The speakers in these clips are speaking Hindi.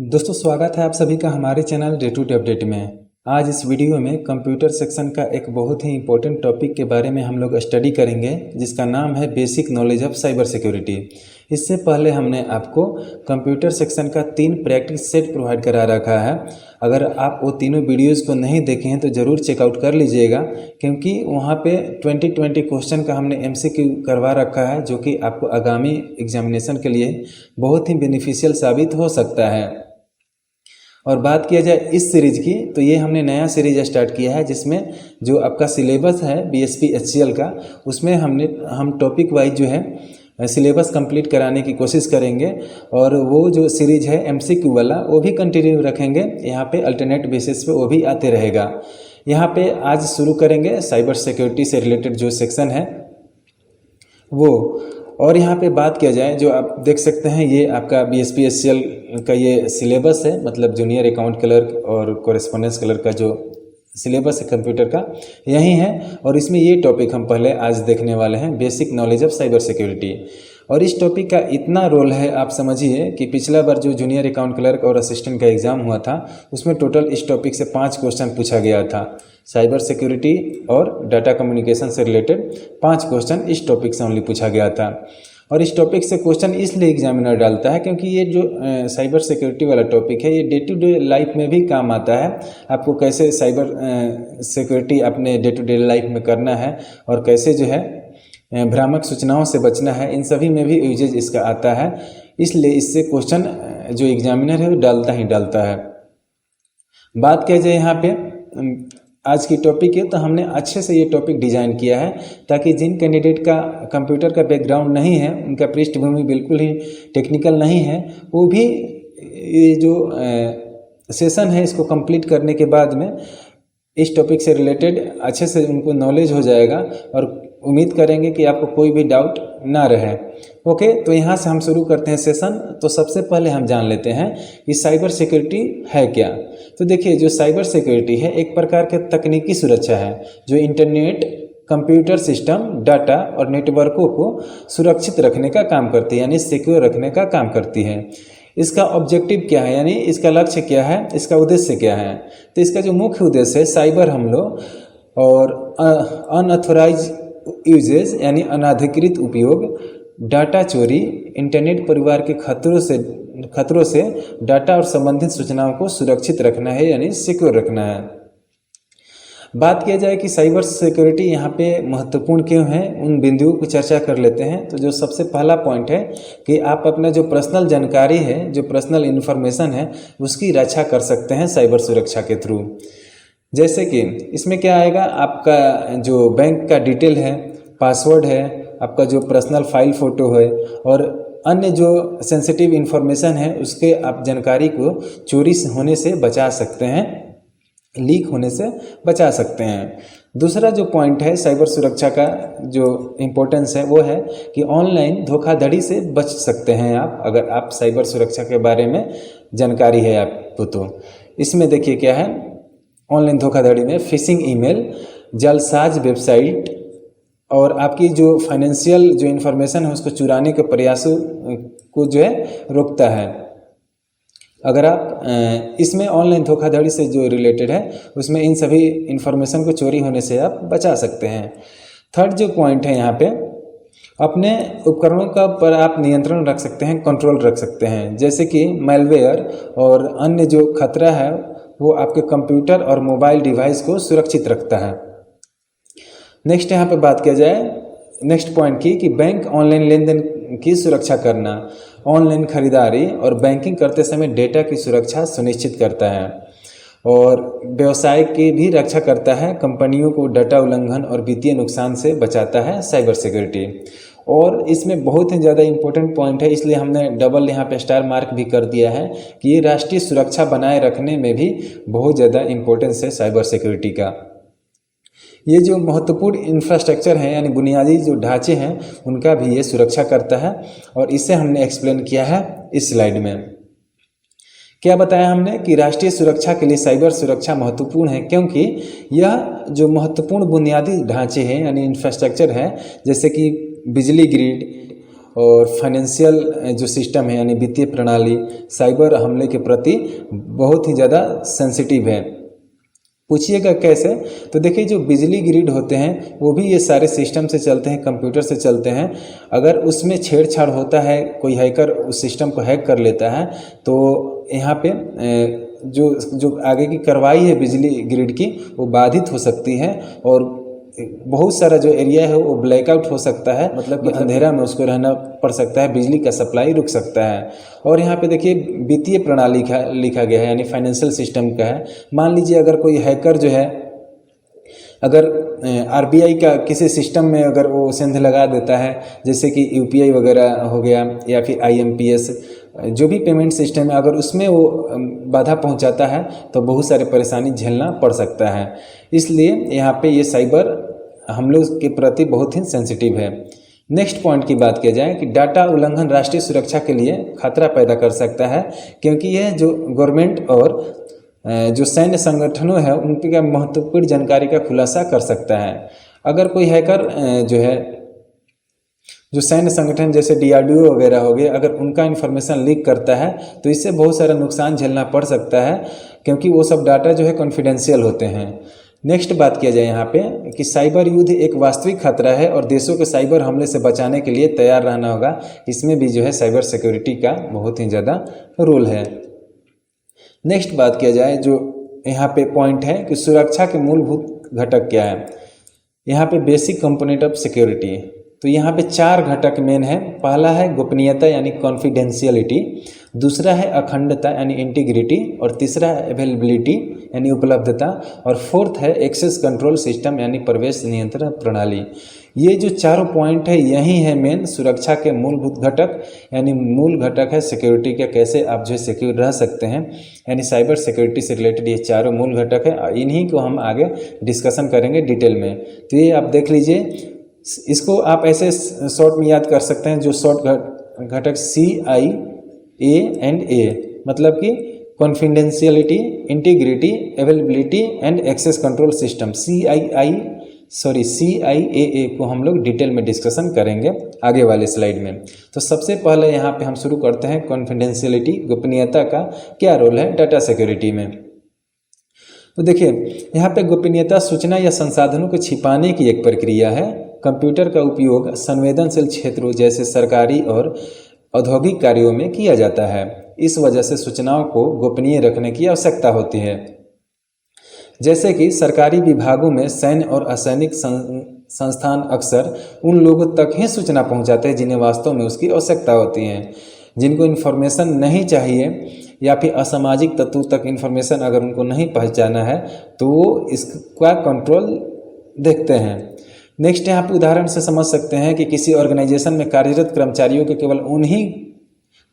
दोस्तों स्वागत है आप सभी का हमारे channel day to day update में। आज इस वीडियो में कंप्यूटर सेक्शन का एक बहुत ही इंपॉर्टेंट टॉपिक के बारे में हम लोग स्टडी करेंगे जिसका नाम है basic knowledge of cyber security. इससे पहले हमने आपको कंप्यूटर सेक्शन का 3 प्रैक्टिस सेट प्रोवाइड करा रखा है। अगर आप वो तीनों वीडियोज़ को नहीं देखे हैं तो ज़रूर चेकआउट कर लीजिएगा, क्योंकि वहाँ पे 2020 क्वेश्चन का हमने MCQ करवा रखा है जो कि आपको आगामी एग्जामिनेशन के लिए बहुत ही बेनिफिशियल साबित हो सकता है। और बात किया जाए इस सीरीज़ की तो ये हमने नया सीरीज स्टार्ट किया है जिसमें जो आपका सिलेबस है BSP HCL का, उसमें हम टॉपिक वाइज जो है सिलेबस कंप्लीट कराने की कोशिश करेंगे। और वो जो सीरीज है MCQ वाला वो भी कंटिन्यू रखेंगे, यहाँ पे अल्टरनेट बेसिस पे वो भी आते रहेगा। यहाँ पे आज शुरू करेंगे साइबर सिक्योरिटी से रिलेटेड जो सेक्शन है वो। और यहाँ पे बात किया जाए जो आप देख सकते हैं ये आपका BSP HCL का ये सिलेबस है, मतलब जूनियर अकाउंट क्लर्क और कोरेस्पोंडेंस क्लर्क का जो सिलेबस है कंप्यूटर का यही है। और इसमें ये टॉपिक हम पहले आज देखने वाले हैं, basic knowledge of cyber security. और इस टॉपिक का इतना रोल है आप समझिए कि पिछला बार जो जूनियर अकाउंट क्लर्क और असिस्टेंट का एग्ज़ाम हुआ था उसमें टोटल इस टॉपिक से 5 क्वेश्चन पूछा गया था। साइबर सिक्योरिटी और डाटा कम्युनिकेशन से रिलेटेड 5 क्वेश्चन इस टॉपिक से ओनली पूछा गया था। और इस टॉपिक से क्वेश्चन इसलिए एग्जामिनर डालता है क्योंकि ये जो साइबर सिक्योरिटी वाला टॉपिक है ये डे टू डे लाइफ में भी काम आता है। आपको कैसे साइबर सिक्योरिटी अपने डे टू डे लाइफ में करना है और कैसे जो है भ्रामक सूचनाओं से बचना है, इन सभी में भी यूजेज इसका आता है। इसलिए इससे क्वेश्चन जो एग्जामिनर है वो डालता ही डालता है। बात किया जाए यहाँ पे आज की टॉपिक है तो हमने अच्छे से ये टॉपिक डिज़ाइन किया है ताकि जिन कैंडिडेट का कंप्यूटर का बैकग्राउंड नहीं है, उनका पृष्ठभूमि बिल्कुल ही टेक्निकल नहीं है, वो भी ये जो सेशन है इसको कंप्लीट करने के बाद में इस टॉपिक से रिलेटेड अच्छे से उनको नॉलेज हो जाएगा और उम्मीद करेंगे कि आपको कोई भी डाउट ना रहे। ओके, तो यहाँ से हम शुरू करते हैं सेशन। तो सबसे पहले हम जान लेते हैं कि साइबर सिक्योरिटी है क्या। तो देखिए, जो साइबर सिक्योरिटी है एक प्रकार के तकनीकी सुरक्षा है जो इंटरनेट, कंप्यूटर सिस्टम, डाटा और नेटवर्कों को सुरक्षित रखने का काम करती है, यानी सिक्योर रखने का काम करती है। इसका ऑब्जेक्टिव क्या है, यानी इसका लक्ष्य क्या है, इसका उद्देश्य क्या है। तो इसका जो मुख्य उद्देश्य है साइबर हमलों और अनऑथोराइज यूजेज यानी अनाधिकृत उपयोग, डाटा चोरी, इंटरनेट परिवार के खतरों से डाटा और संबंधित सूचनाओं को सुरक्षित रखना है, यानी सिक्योर रखना है। बात किया जाए कि साइबर सिक्योरिटी यहाँ पे महत्वपूर्ण क्यों है, उन बिंदुओं को चर्चा कर लेते हैं। तो जो सबसे पहला पॉइंट है कि आप अपना जो पर्सनल जानकारी है, जो पर्सनल इन्फॉर्मेशन है, उसकी रक्षा कर सकते हैं साइबर सुरक्षा के थ्रू। जैसे कि इसमें क्या आएगा, आपका जो बैंक का डिटेल है, पासवर्ड है, आपका जो पर्सनल फाइल फ़ोटो है और अन्य जो सेंसिटिव इन्फॉर्मेशन है उसके आप जानकारी को चोरी होने से बचा सकते हैं, लीक होने से बचा सकते हैं। दूसरा जो पॉइंट है साइबर सुरक्षा का जो इम्पोर्टेंस है वो है कि ऑनलाइन धोखाधड़ी से बच सकते हैं आप, अगर आप साइबर सुरक्षा के बारे में जानकारी है आपको। तो इसमें देखिए क्या है, ऑनलाइन धोखाधड़ी में फिशिंग ईमेल, जालसाज वेबसाइट और आपकी जो फाइनेंशियल जो इन्फॉर्मेशन है उसको चुराने के प्रयासों को जो है रोकता है। अगर आप इसमें ऑनलाइन धोखाधड़ी से जो रिलेटेड है उसमें इन सभी इन्फॉर्मेशन को चोरी होने से आप बचा सकते हैं। थर्ड जो पॉइंट है यहाँ पे, अपने उपकरणों का पर आप नियंत्रण रख सकते हैं, कंट्रोल रख सकते हैं। जैसे कि मैलवेयर और अन्य जो खतरा है वो आपके कंप्यूटर और मोबाइल डिवाइस को सुरक्षित रखता है। नेक्स्ट यहाँ पे बात किया जाए नेक्स्ट पॉइंट की कि बैंक ऑनलाइन लेन देन की सुरक्षा करना, ऑनलाइन खरीदारी और बैंकिंग करते समय डेटा की सुरक्षा सुनिश्चित करता है और व्यवसाय की भी रक्षा करता है। कंपनियों को डाटा उल्लंघन और वित्तीय नुकसान से बचाता है साइबर सिक्योरिटी। और इसमें बहुत ही ज़्यादा इम्पोर्टेंट पॉइंट है, इसलिए हमने डबल यहाँ पे स्टार मार्क भी कर दिया है कि ये राष्ट्रीय सुरक्षा बनाए रखने में भी बहुत ज़्यादा इम्पोर्टेंस है साइबर सिक्योरिटी का। ये जो महत्वपूर्ण इंफ्रास्ट्रक्चर है यानी बुनियादी जो ढांचे हैं उनका भी ये सुरक्षा करता है और इसे हमने एक्सप्लेन किया है इस स्लाइड में। क्या बताया हमने कि राष्ट्रीय सुरक्षा के लिए साइबर सुरक्षा महत्वपूर्ण है, क्योंकि यह जो महत्वपूर्ण बुनियादी ढांचे हैं यानी इंफ्रास्ट्रक्चर है, जैसे कि बिजली ग्रिड और फाइनेंशियल जो सिस्टम है यानी वित्तीय प्रणाली साइबर हमले के प्रति बहुत ही ज़्यादा सेंसिटिव है। पूछिएगा कैसे? तो देखिए, जो बिजली ग्रिड होते हैं वो भी ये सारे सिस्टम से चलते हैं, कंप्यूटर से चलते हैं। अगर उसमें छेड़छाड़ होता है, कोई हैकर उस सिस्टम को हैक कर लेता है, तो यहाँ पे जो आगे की कार्रवाई है बिजली ग्रिड की वो बाधित हो सकती है और बहुत सारा जो एरिया है वो ब्लैकआउट हो सकता है, मतलब कि अंधेरा में उसको रहना पड़ सकता है, बिजली का सप्लाई रुक सकता है। और यहाँ पे देखिए वित्तीय प्रणाली का लिखा गया है यानी फाइनेंशियल सिस्टम का है। मान लीजिए अगर कोई हैकर जो है अगर आरबीआई का किसी सिस्टम में अगर वो सेंध लगा देता है, जैसे कि यूपीआई वगैरह हो गया या फिर आईएमपीएस जो भी पेमेंट सिस्टम है, अगर उसमें वो बाधा पहुंचाता है तो बहुत सारे परेशानी झेलना पड़ सकता है। इसलिए यहाँ पे ये साइबर हमलों के प्रति बहुत ही सेंसिटिव है। नेक्स्ट पॉइंट की बात किया जाए कि डाटा उल्लंघन राष्ट्रीय सुरक्षा के लिए खतरा पैदा कर सकता है, क्योंकि यह जो गवर्नमेंट और जो सैन्य संगठनों है उनकी महत्वपूर्ण जानकारी का खुलासा कर सकता है। अगर कोई हैकर जो सैन्य संगठन जैसे डीआरडीओ वगैरह हो गए, अगर उनका इन्फॉर्मेशन लीक करता है तो इससे बहुत सारा नुकसान झेलना पड़ सकता है, क्योंकि वो सब डाटा जो है कॉन्फिडेंशियल होते हैं। नेक्स्ट बात किया जाए यहाँ पे कि साइबर युद्ध एक वास्तविक खतरा है और देशों के साइबर हमले से बचाने के लिए तैयार रहना होगा। इसमें भी जो है साइबर सिक्योरिटी का बहुत ही ज़्यादा रोल है। नेक्स्ट बात किया जाए जो यहाँ पे पॉइंट है कि सुरक्षा के मूलभूत घटक क्या है। यहाँ पे बेसिक कंपोनेंट ऑफ सिक्योरिटी, तो यहाँ पे 4 घटक मेन है। पहला है गोपनीयता यानी कॉन्फिडेंशियलिटी, दूसरा है अखंडता यानी इंटीग्रिटी, और तीसरा है अवेलेबिलिटी यानी उपलब्धता, और फोर्थ है एक्सेस कंट्रोल सिस्टम यानी प्रवेश नियंत्रण प्रणाली। ये जो चारों पॉइंट है यही है मेन सुरक्षा के मूलभूत घटक, यानी मूल घटक है सिक्योरिटी का, कैसे आप जो सिक्योर रह सकते हैं, यानी साइबर सिक्योरिटी से रिलेटेड ये चारों मूल घटक है। इन्हीं को हम आगे डिस्कशन करेंगे डिटेल में। तो ये आप देख लीजिए, इसको आप ऐसे शॉर्ट में याद कर सकते हैं। जो शॉर्ट घटक CIAA मतलब कि confidentiality, integrity, availability and access control system, CIAA को हम लोग डिटेल में डिस्कशन करेंगे आगे वाले स्लाइड में। तो सबसे पहले यहाँ पे हम शुरू करते हैं कॉन्फिडेंशियलिटी, गोपनीयता का क्या रोल है डाटा सिक्योरिटी में। तो देखिए, यहाँ पे गोपनीयता सूचना या संसाधनों को छिपाने की एक प्रक्रिया है। कंप्यूटर का उपयोग संवेदनशील क्षेत्रों जैसे सरकारी और औद्योगिक कार्यों में किया जाता है। इस वजह से सूचनाओं को गोपनीय रखने की आवश्यकता होती है। जैसे कि सरकारी विभागों में सैन्य और असैनिक संस्थान अक्सर उन लोगों तक ही सूचना पहुंचाते हैं जिन्हें वास्तव में उसकी आवश्यकता होती है। जिनको इन्फॉर्मेशन नहीं चाहिए या फिर असामाजिक तत्वों तक इन्फॉर्मेशन अगर उनको नहीं पहुंचाना है तो वो इसका कंट्रोल देखते हैं। नेक्स्ट यहाँ पे उदाहरण से समझ सकते हैं कि किसी ऑर्गेनाइजेशन में कार्यरत कर्मचारियों के केवल उन्हीं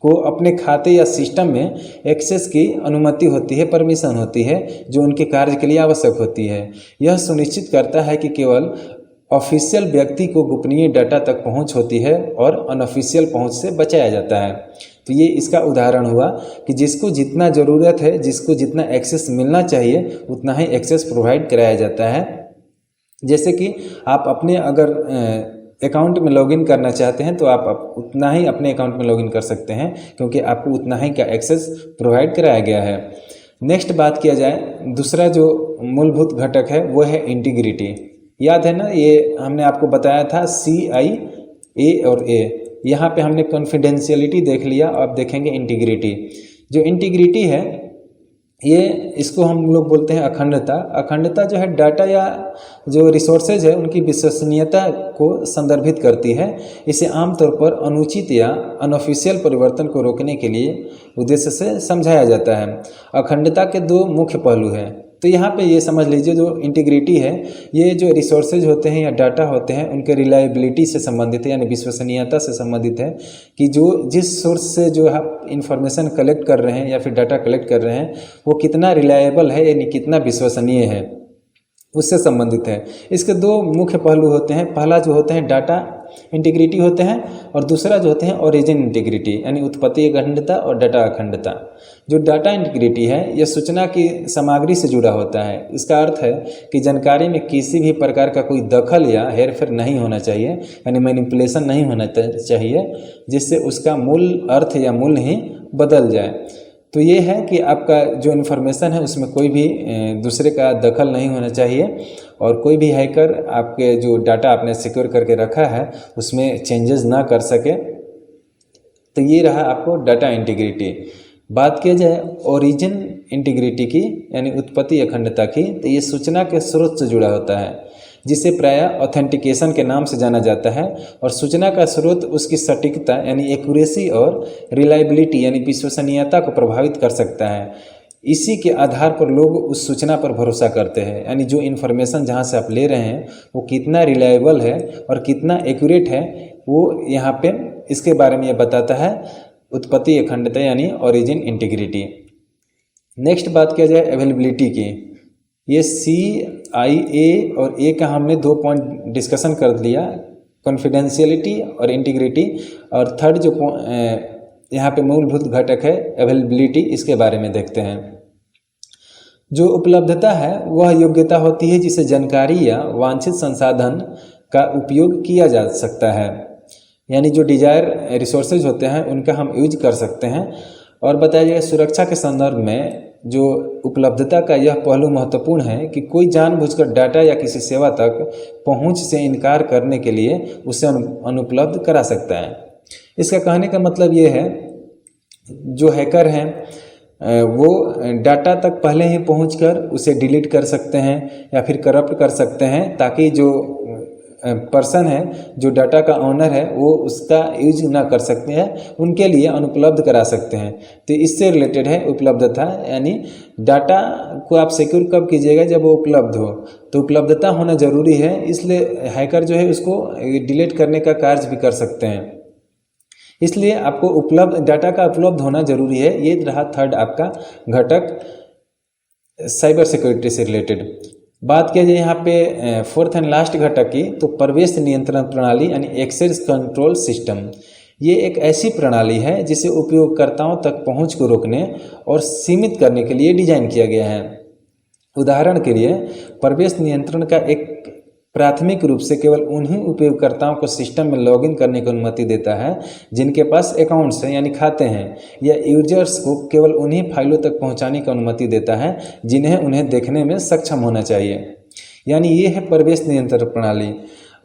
को अपने खाते या सिस्टम में एक्सेस की अनुमति होती है, परमिशन होती है, जो उनके कार्य के लिए आवश्यक होती है। यह सुनिश्चित करता है कि केवल ऑफिशियल व्यक्ति को गोपनीय डाटा तक पहुंच होती है और अनऑफिशियल पहुंच से बचाया जाता है। तो ये इसका उदाहरण हुआ कि जिसको जितना ज़रूरत है, जिसको जितना एक्सेस मिलना चाहिए उतना ही एक्सेस प्रोवाइड कराया जाता है। जैसे कि आप अपने अगर अकाउंट में लॉगिन करना चाहते हैं तो आप उतना ही अपने अकाउंट में लॉगिन कर सकते हैं, क्योंकि आपको उतना ही का एक्सेस प्रोवाइड कराया गया है। नेक्स्ट बात किया जाए, दूसरा जो मूलभूत घटक है वो है इंटीग्रिटी। याद है ना, ये हमने आपको बताया था CIA और A। यहाँ पे हमने कॉन्फिडेंशियलिटी देख लिया, अब देखेंगे इंटीग्रिटी। जो इंटीग्रिटी है ये इसको हम लोग बोलते हैं अखंडता। अखंडता जो है डाटा या जो रिसोर्सेज है उनकी विश्वसनीयता को संदर्भित करती है। इसे आमतौर पर अनुचित या अनऑफिशियल परिवर्तन को रोकने के लिए उद्देश्य से समझाया जाता है। अखंडता के 2 मुख्य पहलू हैं। तो यहाँ पे ये समझ लीजिए, जो इंटीग्रिटी है ये जो रिसोर्सेज होते हैं या डाटा होते हैं उनके रिलायबिलिटी से संबंधित है, यानी विश्वसनीयता से संबंधित है कि जो जिस सोर्स से जो आप इंफॉर्मेशन कलेक्ट कर रहे हैं या फिर डाटा कलेक्ट कर रहे हैं वो कितना रिलायबल है, यानी कितना विश्वसनीय है। उससे संबंधित है। इसके दो मुख्य पहलू होते हैं। पहला जो होते हैं डाटा इंटीग्रिटी होते हैं और दूसरा जो होते हैं ओरिजिन इंटीग्रिटी यानी उत्पत्ति अखंडता और डाटा अखंडता। जो डाटा इंटीग्रिटी है यह सूचना की सामग्री से जुड़ा होता है। इसका अर्थ है कि जानकारी में किसी भी प्रकार का कोई दखल या हेरफेर नहीं होना चाहिए यानी मैनिपुलेशन नहीं होना चाहिए जिससे उसका मूल अर्थ या मूल्य ही बदल जाए। तो ये है कि आपका जो इन्फॉर्मेशन है उसमें कोई भी दूसरे का दखल नहीं होना चाहिए और कोई भी हैकर आपके जो डाटा आपने सिक्योर करके रखा है उसमें चेंजेस ना कर सके। तो ये रहा आपको डाटा इंटीग्रिटी। बात किया जाए ओरिजिन इंटीग्रिटी की यानी उत्पत्ति अखंडता की, तो ये सूचना के स्रोत से जुड़ा होता है जिसे प्रायः ऑथेंटिकेशन के नाम से जाना जाता है। और सूचना का स्रोत उसकी सटीकता यानी एक्यूरेसी और रिलायबिलिटी यानी विश्वसनीयता को प्रभावित कर सकता है। इसी के आधार पर लोग उस सूचना पर भरोसा करते हैं यानी जो इन्फॉर्मेशन जहां से आप ले रहे हैं वो कितना रिलायबल है और कितना एक्यूरेट है वो यहाँ पे इसके बारे में ये बताता है उत्पत्ति अखंडता यानी ओरिजिन इंटीग्रिटी। नेक्स्ट बात किया जाए अवेलेबिलिटी की। ये CIA और A का हमने 2 पॉइंट डिस्कशन कर लिया, कॉन्फिडेंशियलिटी और इंटीग्रिटी। और थर्ड जो यहाँ पे मूलभूत घटक है अवेलेबिलिटी, इसके बारे में देखते हैं। जो उपलब्धता है वह योग्यता होती है जिसे जानकारी या वांछित संसाधन का उपयोग किया जा सकता है यानी जो डिजायर रिसोर्सेज होते हैं उनका हम यूज कर सकते हैं। और बताया जाए सुरक्षा के संदर्भ में जो उपलब्धता का यह पहलू महत्वपूर्ण है कि कोई जानबूझकर डाटा या किसी सेवा तक पहुंच से इनकार करने के लिए उसे अनुपलब्ध करा सकता है। इसका कहने का मतलब ये है जो हैकर हैं वो डाटा तक पहले ही पहुंचकर उसे डिलीट कर सकते हैं या फिर करप्ट कर सकते हैं ताकि जो पर्सन है जो डाटा का ऑनर है वो उसका यूज ना कर सकते हैं, उनके लिए अनुपलब्ध करा सकते हैं। तो इससे रिलेटेड है उपलब्धता यानी डाटा को आप सिक्योर कब कीजिएगा जब वो उपलब्ध हो। तो उपलब्धता होना ज़रूरी है, इसलिए हैकर जो है उसको डिलीट करने का कार्य भी कर सकते हैं। इसलिए आपको डाटा का उपलब्ध होना जरूरी है। ये रहा थर्ड आपका घटक साइबर सिक्योरिटी से रिलेटेड। बात किया जाए यहाँ पे फोर्थ एंड लास्ट घटक की, तो प्रवेश नियंत्रण प्रणाली यानी एक्सेस कंट्रोल सिस्टम। ये एक ऐसी प्रणाली है जिसे उपयोगकर्ताओं तक पहुंच को रोकने और सीमित करने के लिए डिजाइन किया गया है। उदाहरण के लिए प्रवेश नियंत्रण का एक प्राथमिक रूप से केवल उन्हीं उपयोगकर्ताओं को सिस्टम में लॉगिन करने की अनुमति देता है जिनके पास अकाउंट्स हैं यानी खाते हैं, या यूजर्स को केवल उन्हीं फाइलों तक पहुंचाने की अनुमति देता है जिन्हें उन्हें देखने में सक्षम होना चाहिए। यानी ये है प्रवेश नियंत्रण प्रणाली।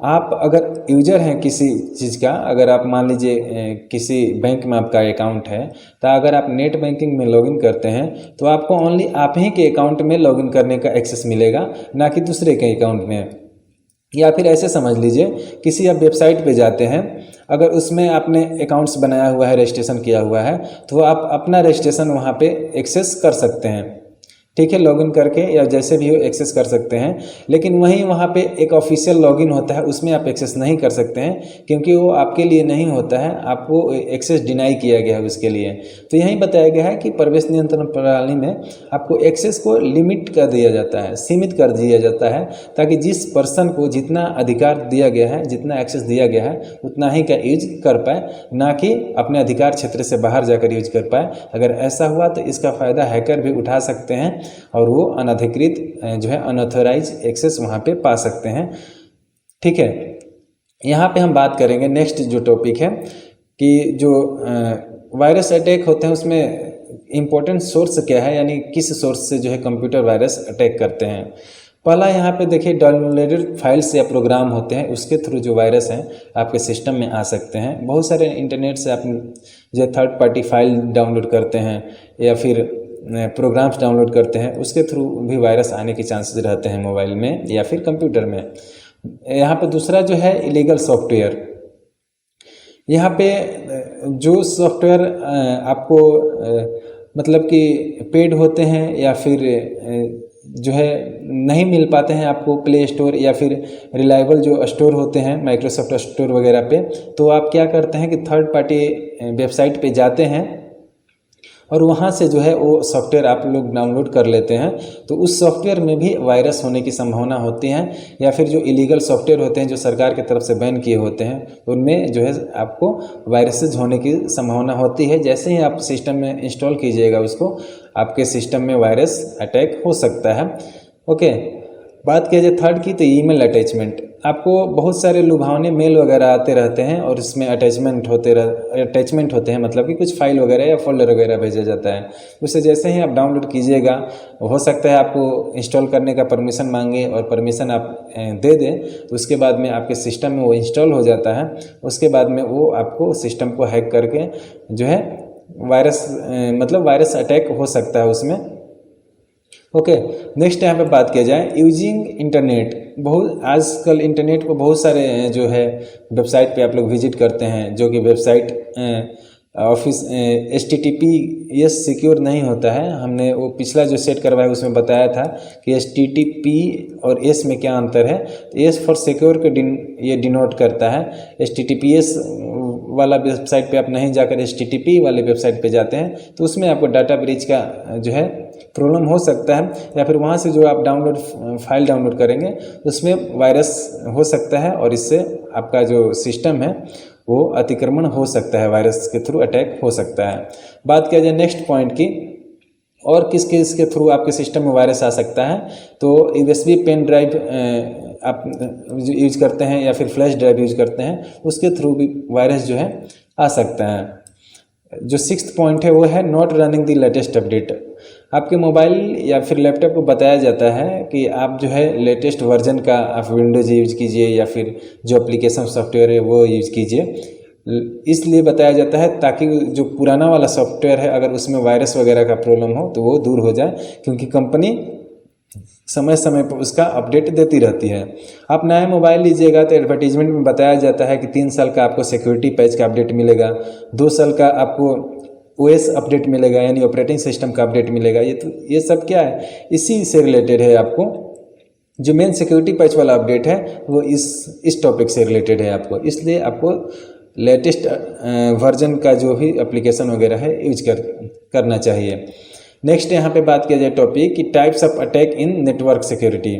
आप अगर यूजर हैं किसी चीज़ का, अगर आप मान लीजिए किसी बैंक में आपका अकाउंट है, तो अगर आप नेट बैंकिंग में लॉगिन करते हैं तो आपको ओनली आप ही के अकाउंट में लॉगिन करने का एक्सेस मिलेगा, ना कि दूसरे के अकाउंट में। या फिर ऐसे समझ लीजिए किसी आप वेबसाइट पे जाते हैं, अगर उसमें आपने अकाउंट्स बनाया हुआ है, रजिस्ट्रेशन किया हुआ है, तो आप अपना रजिस्ट्रेशन वहाँ पे एक्सेस कर सकते हैं, ठीक है, लॉगिन करके या जैसे भी हो एक्सेस कर सकते हैं। लेकिन वहीं वहाँ पे एक ऑफिशियल लॉगिन होता है, उसमें आप एक्सेस नहीं कर सकते हैं क्योंकि वो आपके लिए नहीं होता है, आपको एक्सेस डिनाई किया गया है उसके लिए। तो यही बताया गया है कि प्रवेश नियंत्रण प्रणाली में आपको एक्सेस को लिमिट कर दिया जाता है, सीमित कर दिया जाता है, ताकि जिस पर्सन को जितना अधिकार दिया गया है, जितना एक्सेस दिया गया है, उतना ही का यूज कर पाए, ना कि अपने अधिकार क्षेत्र से बाहर जाकर यूज कर पाए। अगर ऐसा हुआ तो इसका फ़ायदा हैकर भी उठा सकते हैं और वो अनधिकृत जो है अनऑथराइज एक्सेस वहाँ पे पा सकते हैं, ठीक है। यहाँ पे हम बात करेंगे नेक्स्ट जो टॉपिक है कि जो वायरस अटैक होते हैं उसमें इम्पोर्टेंट सोर्स क्या है, यानी किस सोर्स से जो है कंप्यूटर वायरस अटैक करते हैं। पहला यहाँ पे देखिए डाउनलोडेड फाइल्स या प्रोग्राम होते हैं, उसके थ्रू जो वायरस हैं आपके सिस्टम में आ सकते हैं। बहुत सारे इंटरनेट से आप जो थर्ड पार्टी फाइल डाउनलोड करते हैं या फिर प्रोग्राम्स डाउनलोड करते हैं, उसके थ्रू भी वायरस आने के चांसेस रहते हैं मोबाइल में या फिर कंप्यूटर में। यहाँ पे दूसरा जो है इलीगल सॉफ्टवेयर। यहाँ पे जो सॉफ्टवेयर आपको मतलब कि पेड होते हैं या फिर जो है नहीं मिल पाते हैं आपको प्ले स्टोर या फिर रिलायबल जो स्टोर होते हैं माइक्रोसॉफ्ट स्टोर वगैरह पे, तो आप क्या करते हैं कि थर्ड पार्टी वेबसाइट पे जाते हैं और वहाँ से जो है वो सॉफ्टवेयर आप लोग डाउनलोड कर लेते हैं, तो उस सॉफ्टवेयर में भी वायरस होने की संभावना होती है। या फिर जो इलीगल सॉफ्टवेयर होते हैं जो सरकार की तरफ से बैन किए होते हैं, उनमें जो है आपको वायरसेस होने की संभावना होती है। जैसे ही आप सिस्टम में इंस्टॉल कीजिएगा उसको, आपके सिस्टम में वायरस अटैक हो सकता है। ओके, बात किया जाए थर्ड की, तो ईमेल अटैचमेंट। आपको बहुत सारे लुभावने मेल वगैरह आते रहते हैं और इसमें अटैचमेंट होते हैं, मतलब कि कुछ फाइल वगैरह या फोल्डर वगैरह भेजा जाता है। उसे जैसे ही आप डाउनलोड कीजिएगा, हो सकता है आपको इंस्टॉल करने का परमिशन मांगे और परमिशन आप दे दें, उसके बाद में आपके सिस्टम में वो इंस्टॉल हो जाता है। उसके बाद में वो आपको सिस्टम को हैक करके जो है वायरस अटैक हो सकता है उसमें। ओके, नेक्स्ट यहाँ पे बात किया जाए यूजिंग इंटरनेट। आजकल इंटरनेट को बहुत सारे जो है वेबसाइट पे आप लोग विजिट करते हैं, जो कि वेबसाइट ऑफिस HTTPS सिक्योर नहीं होता है। हमने वो पिछला जो सेट करवाया उसमें बताया था कि HTTP और S में क्या अंतर है। तो S फॉर सिक्योर को ये डिनोट करता है। HTTPS वाला वेबसाइट पे आप नहीं जाकर HTTP वाले वेबसाइट पे जाते हैं, तो उसमें आपको डाटा ब्रीच का जो है प्रॉब्लम हो सकता है। या फिर वहाँ से जो आप फाइल डाउनलोड करेंगे उसमें वायरस हो सकता है और इससे आपका जो सिस्टम है वो अतिक्रमण हो सकता है, वायरस के थ्रू अटैक हो सकता है। बात किया जाए नेक्स्ट पॉइंट की, और किस के थ्रू आपके सिस्टम में वायरस आ सकता है, तो USB पेन ड्राइव आप यूज करते हैं या फिर फ्लैश ड्राइव यूज करते हैं, उसके थ्रू भी वायरस जो है आ सकता है। जो 6th पॉइंट है वो है not running the latest update. आपके मोबाइल या फिर लैपटॉप को बताया जाता है कि आप जो है लेटेस्ट वर्जन का आप विंडोज़ यूज कीजिए या फिर जो एप्लीकेशन सॉफ्टवेयर है वो यूज कीजिए। इसलिए बताया जाता है ताकि जो पुराना वाला सॉफ्टवेयर है अगर उसमें वायरस वगैरह का प्रॉब्लम हो तो वो दूर हो जाए, क्योंकि कंपनी समय समय पर उसका अपडेट देती रहती है। आप नया मोबाइल लीजिएगा तो एडवर्टीजमेंट में बताया जाता है कि 3 साल का आपको सिक्योरिटी पैच का अपडेट मिलेगा, 2 साल का आपको OS अपडेट मिलेगा, यानी ऑपरेटिंग सिस्टम का अपडेट मिलेगा। ये सब क्या है, इसी से रिलेटेड है। आपको जो मेन सिक्योरिटी पैच वाला अपडेट है वो इस टॉपिक से रिलेटेड है आपको, इसलिए आपको लेटेस्ट वर्जन का जो भी एप्लीकेशन वगैरह है यूज करना चाहिए। नेक्स्ट यहाँ पे बात किया जाए टॉपिक कि types of attack in network security.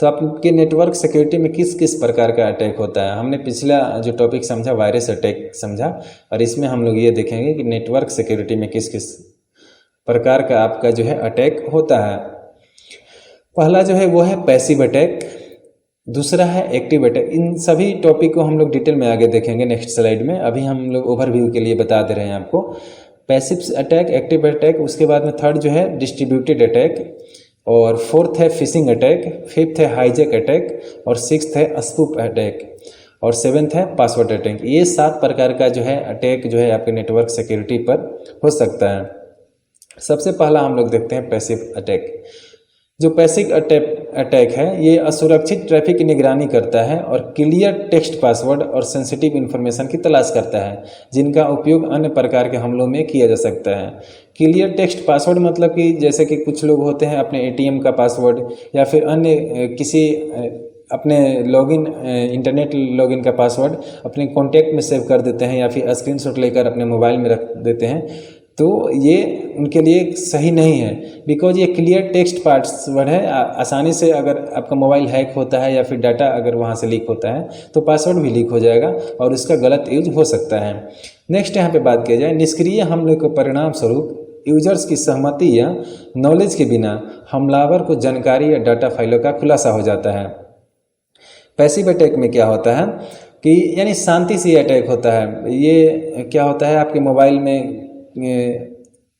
तो आपके नेटवर्क सिक्योरिटी में किस किस प्रकार का अटैक होता है। हमने पिछला जो टॉपिक समझा वायरस अटैक समझा, और इसमें हम लोग ये देखेंगे कि नेटवर्क सिक्योरिटी में किस किस प्रकार का आपका जो है अटैक होता है। पहला जो है वो है पैसिव अटैक, दूसरा है एक्टिव अटैक। इन सभी टॉपिक को हम लोग डिटेल में आगे देखेंगे नेक्स्ट स्लाइड में, अभी हम लोग ओवरव्यू के लिए बता दे रहे हैं आपको। पैसिव अटैक, एक्टिव अटैक, उसके बाद में थर्ड जो है डिस्ट्रीब्यूटेड अटैक, और फोर्थ है फिशिंग अटैक, फिफ्थ है हाईजैक अटैक, और 6th है स्पूफ अटैक, और 7th है पासवर्ड अटैक। ये 7 प्रकार का जो है अटैक जो है आपके नेटवर्क सिक्योरिटी पर हो सकता है। सबसे पहला हम लोग देखते हैं पैसिव अटैक। जो पैसिव अटैक है ये असुरक्षित ट्रैफिक की निगरानी करता है और क्लियर टेक्स्ट पासवर्ड और सेंसिटिव इन्फॉर्मेशन की तलाश करता है, जिनका उपयोग अन्य प्रकार के हमलों में किया जा सकता है। क्लियर टेक्स्ट पासवर्ड मतलब कि जैसे कि कुछ लोग होते हैं अपने ATM का पासवर्ड या फिर अन्य किसी अपने लॉगिन इंटरनेट लॉगिन का पासवर्ड अपने कॉन्टैक्ट में सेव कर देते हैं या फिर स्क्रीनशॉट लेकर अपने मोबाइल में रख देते हैं, तो ये उनके लिए सही नहीं है। बिकॉज ये क्लियर टेक्स्ट पासवर्ड है, आसानी से अगर आपका मोबाइल हैक होता है या फिर डाटा अगर वहाँ से लीक होता है तो पासवर्ड भी लीक हो जाएगा और इसका गलत यूज हो सकता है। नेक्स्ट यहाँ पे बात किया जाए निष्क्रिय हमले के परिणाम स्वरूप यूजर्स की सहमति या नॉलेज के बिना हमलावर को जानकारी या डाटा फाइलों का खुलासा हो जाता है। पैसिव अटैक में क्या होता है कि यानी शांति से अटैक होता है। ये क्या होता है, आपके मोबाइल में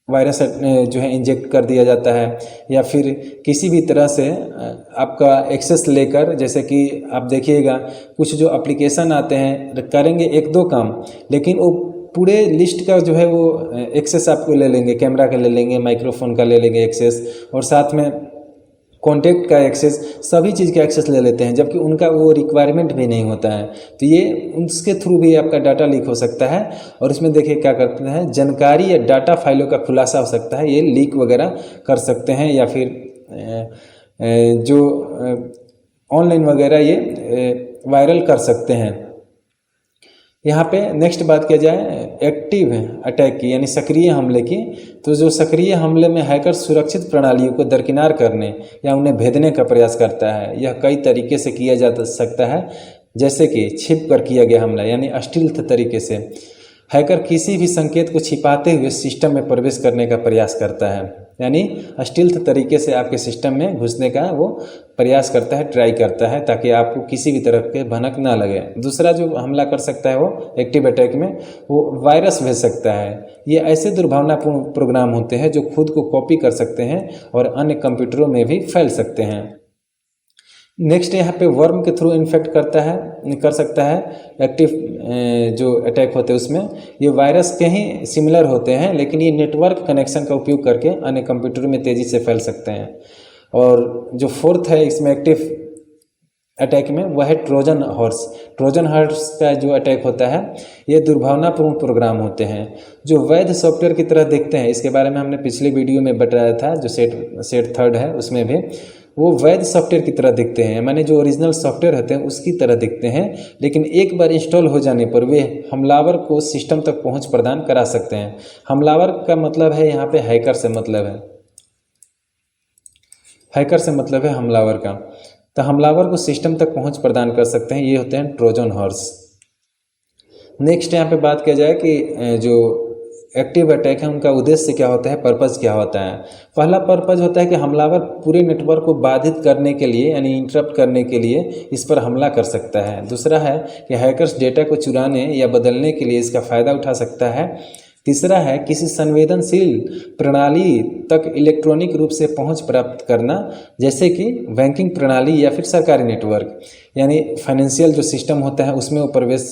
वायरस जो है इंजेक्ट कर दिया जाता है या फिर किसी भी तरह से आपका एक्सेस लेकर, जैसे कि आप देखिएगा कुछ जो एप्लीकेशन आते हैं करेंगे 1-2 काम, लेकिन वो पूरे लिस्ट का जो है वो एक्सेस आपको ले लेंगे, कैमरा का ले लेंगे, माइक्रोफोन का ले लेंगे एक्सेस, और साथ में कॉन्टैक्ट का एक्सेस, सभी चीज़ का एक्सेस ले लेते हैं, जबकि उनका वो रिक्वायरमेंट भी नहीं होता है। तो ये उसके थ्रू भी आपका डाटा लीक हो सकता है। और इसमें देखिए क्या करते हैं, जानकारी या डाटा फाइलों का खुलासा हो सकता है, ये लीक वगैरह कर सकते हैं, या फिर जो ऑनलाइन वगैरह ये वायरल कर सकते हैं। यहाँ पे नेक्स्ट बात किया जाए एक्टिव अटैक की यानी सक्रिय हमले की, तो जो सक्रिय हमले में हैकर सुरक्षित प्रणालियों को दरकिनार करने या उन्हें भेदने का प्रयास करता है। यह कई तरीके से किया जा सकता है, जैसे कि छिप कर किया गया हमला यानी स्टील्थ तरीके से। हैकर किसी भी संकेत को छिपाते हुए सिस्टम में प्रवेश करने का प्रयास करता है, यानी स्टील्थ तरीके से आपके सिस्टम में घुसने का वो प्रयास करता है, ट्राई करता है, ताकि आपको किसी भी तरह के भनक ना लगे। दूसरा जो हमला कर सकता है वो एक्टिव अटैक में वो वायरस भेज सकता है। ये ऐसे दुर्भावनापूर्ण प्रोग्राम होते हैं जो खुद को कॉपी कर सकते हैं और अन्य कंप्यूटरों में भी फैल सकते हैं। नेक्स्ट यहाँ पे वर्म के थ्रू इन्फेक्ट कर सकता है। एक्टिव जो अटैक होते हैं उसमें ये वायरस के ही सिमिलर होते हैं, लेकिन ये नेटवर्क कनेक्शन का उपयोग करके अन्य कंप्यूटरों में तेज़ी से फैल सकते हैं। और जो फोर्थ है इसमें एक्टिव अटैक में वह है ट्रोजन हॉर्स। ट्रोजन हॉर्स का जो अटैक होता है ये दुर्भावनापूर्ण प्रोग्राम होते हैं जो वैध सॉफ्टवेयर की तरह दिखते हैं। इसके बारे में हमने पिछले वीडियो में बताया था, जो सेट थर्ड है उसमें भी वो वैध सॉफ्टवेयर की तरह दिखते हैं, माने जो ओरिजिनल सॉफ्टवेयर होते हैं उसकी तरह दिखते हैं, लेकिन एक बार इंस्टॉल हो जाने पर वे हमलावर को सिस्टम तक पहुंच प्रदान करा सकते हैं। हमलावर का मतलब है यहाँ पे हैकर से मतलब है, हैकर से मतलब है हमलावर का। तो हमलावर को सिस्टम तक पहुंच प्रदान कर सकते हैं, ये होते हैं ट्रोजन हॉर्स। नेक्स्ट यहाँ पे बात किया जाए कि जो एक्टिव अटैक है उनका उद्देश्य क्या होता है, पर्पज़ क्या होता है। पहला पर्पज़ होता है कि हमलावर पूरे नेटवर्क को बाधित करने के लिए यानी इंटरप्ट करने के लिए इस पर हमला कर सकता है। दूसरा है कि हैकर्स डेटा को चुराने या बदलने के लिए इसका फ़ायदा उठा सकता है। तीसरा है किसी संवेदनशील प्रणाली तक इलेक्ट्रॉनिक रूप से पहुंच प्राप्त करना, जैसे कि बैंकिंग प्रणाली या फिर सरकारी नेटवर्क, यानी फाइनेंशियल जो सिस्टम होता है उसमें वो प्रवेश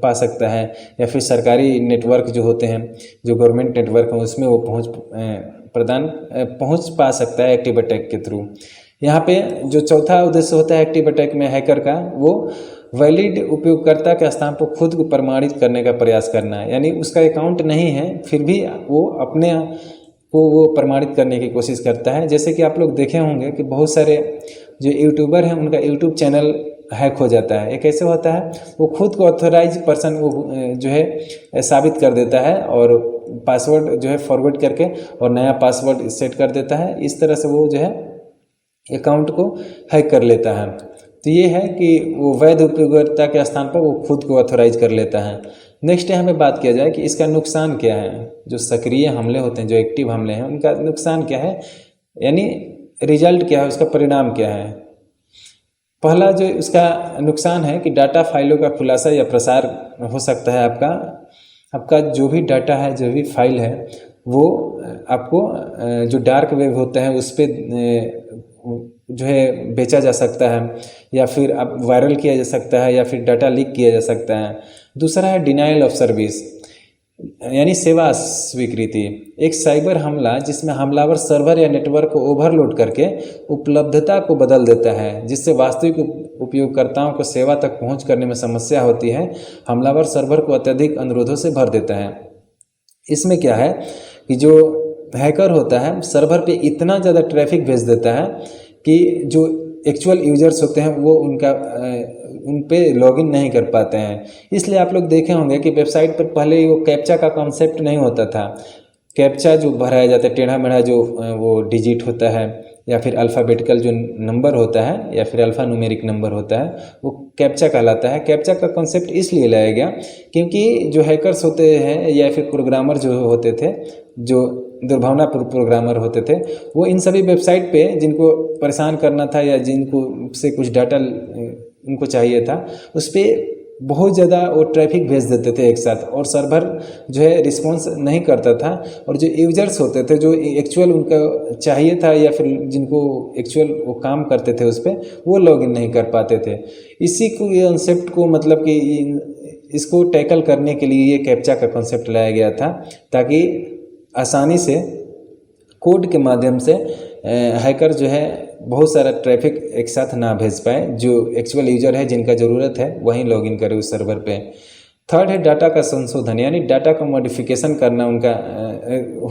पा सकता है, या फिर सरकारी नेटवर्क जो होते हैं जो गवर्नमेंट नेटवर्क हैं उसमें वो पहुंच पा सकता है एक्टिव अटैक के थ्रू। यहाँ पे जो चौथा उद्देश्य होता है एक्टिव अटैक में हैकर का, वो वैलिड उपयोगकर्ता के स्थान पर खुद को प्रमाणित करने का प्रयास करना है, यानी उसका अकाउंट नहीं है फिर भी वो अपने को वो प्रमाणित करने की कोशिश करता है। जैसे कि आप लोग देखे होंगे कि बहुत सारे जो यूट्यूबर हैं उनका यूट्यूब चैनल हैक हो जाता है। ये कैसे होता है, वो खुद को ऑथराइज पर्सन वो जो है साबित कर देता है और पासवर्ड जो है फॉरवर्ड करके और नया पासवर्ड सेट कर देता है। इस तरह से वो जो है अकाउंट को हैक कर लेता है। तो ये है कि वो वैध उपयोगकर्ता के स्थान पर वो खुद को ऑथराइज कर लेता है। नेक्स्ट यहाँ पे बात किया जाए कि इसका नुकसान क्या है। जो सक्रिय हमले होते हैं, जो एक्टिव हमले हैं, उनका नुकसान क्या है, यानी रिजल्ट क्या है, उसका परिणाम क्या है। पहला जो उसका नुकसान है कि डाटा फाइलों का खुलासा या प्रसार हो सकता है। आपका जो भी डाटा है, जो भी फाइल है, वो आपको जो डार्क वेब होता है उस पर जो है बेचा जा सकता है, या फिर आप वायरल किया जा सकता है, या फिर डाटा लीक किया जा सकता है। दूसरा है डिनाइल ऑफ सर्विस, यानी सेवा स्वीकृति। एक साइबर हमला जिसमें हमलावर सर्वर या नेटवर्क को ओवरलोड करके उपलब्धता को बदल देता है, जिससे वास्तविक उपयोगकर्ताओं को सेवा तक पहुंच करने में समस्या होती है। हमलावर सर्वर को अत्यधिक अनुरोधों से भर देता है। इसमें क्या है कि जो हैकर होता है सर्वर पे इतना ज़्यादा ट्रैफिक भेज देता है कि जो एक्चुअल यूजर्स होते हैं वो उन पे लॉगिन नहीं कर पाते हैं। इसलिए आप लोग देखे होंगे कि वेबसाइट पर पहले वो कैप्चा का कॉन्सेप्ट नहीं होता था। कैप्चा जो भराया जाता है, टेढ़ा मेढ़ा जो वो डिजिट होता है, या फिर अल्फ़ाबेटिकल जो नंबर होता है, या फिर अल्फ़ा न्यूमेरिक नंबर होता है, वो कैप्चा कहलाता है। कैप्चा का कॉन्सेप्ट इसलिए लाया गया क्योंकि जो हैकर्स होते हैं या फिर प्रोग्रामर जो होते थे, जो दुर्भावनापूर्ण प्रोग्रामर होते थे, वो इन सभी वेबसाइट पे जिनको परेशान करना था या जिनको से कुछ डाटा उनको चाहिए था, उस पर बहुत ज़्यादा वो ट्रैफिक भेज देते थे एक साथ, और सर्वर जो है रिस्पॉन्स नहीं करता था। और जो यूजर्स होते थे, जो एक्चुअल उनका चाहिए था या फिर जिनको एक्चुअल वो काम करते थे उस पर, वो लॉगिन नहीं कर पाते थे। इसी को ये कॉन्सेप्ट को मतलब कि इसको टैकल करने के लिए ये कैप्चा का कॉन्सेप्ट लाया गया था, ताकि आसानी से कोड के माध्यम से हैकर जो है बहुत सारा ट्रैफिक एक साथ ना भेज पाए। जो एक्चुअल यूजर है जिनका ज़रूरत है वहीं लॉगिन करे उस सर्वर पे। थर्ड है डाटा का संशोधन, यानी डाटा का मॉडिफिकेशन करना उनका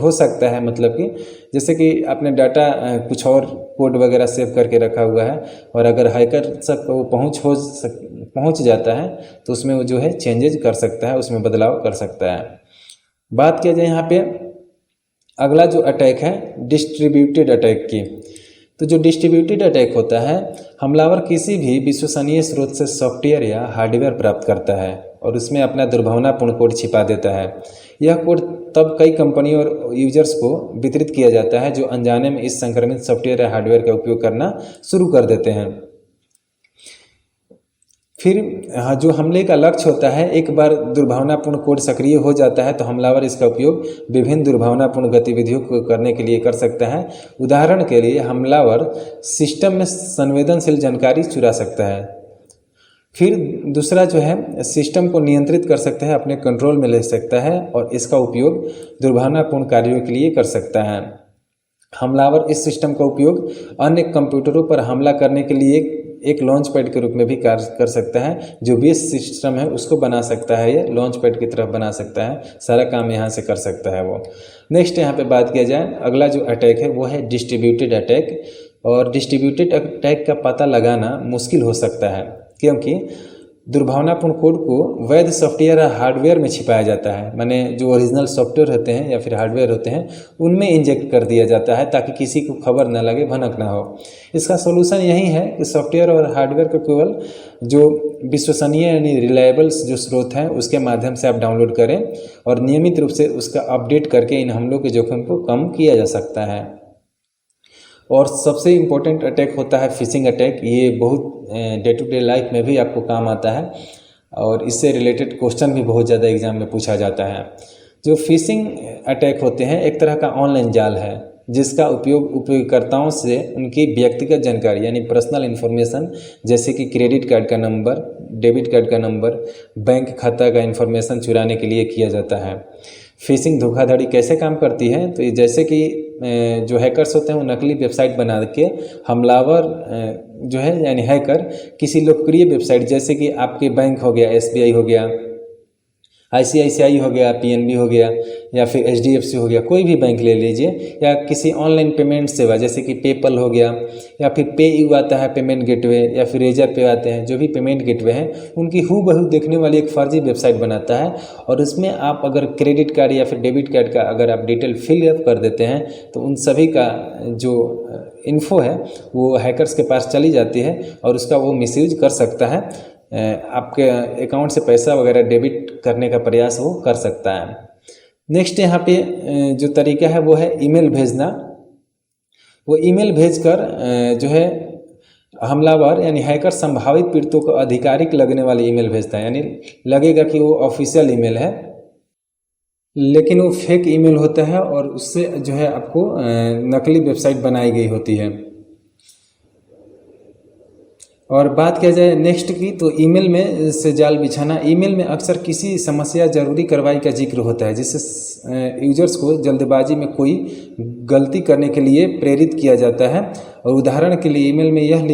हो सकता है। मतलब कि जैसे कि आपने डाटा कुछ और कोड वगैरह सेव करके रखा हुआ है और अगर हैकर तक वो पहुंच जाता है तो उसमें वो जो है चेंजेज कर सकता है, उसमें बदलाव कर सकता है। बात किया जाए यहाँ पे अगला जो अटैक है डिस्ट्रीब्यूटेड अटैक की, तो जो डिस्ट्रीब्यूटेड अटैक होता है, हमलावर किसी भी विश्वसनीय स्रोत से सॉफ्टवेयर या हार्डवेयर प्राप्त करता है और उसमें अपना दुर्भावनापूर्ण कोड छिपा देता है। यह कोड तब कई कंपनियों और यूजर्स को वितरित किया जाता है जो अनजाने में इस संक्रमित सॉफ्टवेयर या हार्डवेयर का उपयोग करना शुरू कर देते हैं। फिर जो हमले का लक्ष्य होता है, एक बार दुर्भावनापूर्ण कोड सक्रिय हो जाता है तो हमलावर इसका उपयोग विभिन्न दुर्भावनापूर्ण गतिविधियों को करने के लिए कर सकता है। उदाहरण के लिए हमलावर सिस्टम में संवेदनशील जानकारी चुरा सकता है। फिर दूसरा जो है सिस्टम को नियंत्रित कर सकता है, अपने कंट्रोल में ले सकता है और इसका उपयोग दुर्भावनापूर्ण कार्यों के लिए कर सकता है। हमलावर इस सिस्टम का उपयोग अन्य कंप्यूटरों पर हमला करने के लिए एक लॉन्च पैड के रूप में भी कार्य कर सकता है। जो बेस सिस्टम है उसको बना सकता है, ये लॉन्च पैड की तरफ बना सकता है, सारा काम यहाँ से कर सकता है वो। नेक्स्ट यहाँ पे बात किया जाए, अगला जो अटैक है वो है डिस्ट्रीब्यूटेड अटैक। और डिस्ट्रीब्यूटेड अटैक का पता लगाना मुश्किल हो सकता है क्योंकि दुर्भावनापूर्ण कोड को वैध सॉफ्टवेयर या हार्डवेयर में छिपाया जाता है, माने जो ओरिजिनल सॉफ्टवेयर होते हैं या फिर हार्डवेयर होते हैं उनमें इंजेक्ट कर दिया जाता है ताकि किसी को खबर न लगे, भनक ना हो। इसका सोल्यूशन यही है कि सॉफ्टवेयर और हार्डवेयर को केवल जो विश्वसनीय यानी रिलायबल जो स्रोत हैं उसके माध्यम से आप डाउनलोड करें और नियमित रूप से उसका अपडेट करके इन हमलों के जोखिम को कम किया जा सकता है। और सबसे इम्पोर्टेंट अटैक होता है फिशिंग अटैक। ये बहुत डे टू डे लाइफ में भी आपको काम आता है और इससे रिलेटेड क्वेश्चन भी बहुत ज़्यादा एग्जाम में पूछा जाता है। जो फिशिंग अटैक होते हैं एक तरह का ऑनलाइन जाल है जिसका उपयोग उपयोगकर्ताओं से उनकी व्यक्तिगत जानकारी यानी पर्सनल इन्फॉर्मेशन जैसे कि क्रेडिट कार्ड का नंबर, डेबिट कार्ड का नंबर, बैंक खाता का इन्फॉर्मेशन चुराने के लिए किया जाता है। फिशिंग धोखाधड़ी कैसे काम करती है, तो ये जैसे कि जो हैकर्स होते हैं वो नकली वेबसाइट बना के हमलावर जो है यानी हैकर किसी लोकप्रिय वेबसाइट जैसे कि आपके बैंक हो गया, SBI हो गया, ICICI हो गया, PNB हो गया या फिर HDFC हो गया, कोई भी बैंक ले लीजिए, या किसी ऑनलाइन पेमेंट सेवा जैसे कि पेपल हो गया या फिर PayU आता है पेमेंट गेटवे या फिर रेजर पे आते हैं, जो भी पेमेंट गेटवे हैं उनकी हूबहू देखने वाली एक फर्जी वेबसाइट बनाता है और उसमें आप अगर क्रेडिट कार्ड या फिर डेबिट कार्ड का अगर आप डिटेल फिल अप कर देते हैं तो उन सभी का जो इन्फो है वो हैकर्स के पास चली जाती है और उसका वो मिसयूज कर सकता है, आपके अकाउंट से पैसा वगैरह डेबिट करने का प्रयास वो कर सकता है। नेक्स्ट यहाँ पे जो तरीका है वो है ईमेल भेजना। वो ईमेल भेजकर जो है हमलावर यानी हैकर संभावित पीड़ितों को आधिकारिक लगने वाली ईमेल भेजता है, यानी लगेगा कि वो ऑफिशियल ईमेल है लेकिन वो फेक ईमेल होता है और उससे जो है आपको नकली वेबसाइट बनाई गई होती है। और बात किया जाए नेक्स्ट की, तो ईमेल में से जाल बिछाना। ईमेल में अक्सर किसी समस्या जरूरी कार्रवाई का जिक्र होता है जिससे यूजर्स को जल्दबाजी में कोई गलती करने के लिए प्रेरित किया जाता है। और उदाहरण के लिए ईमेल में यह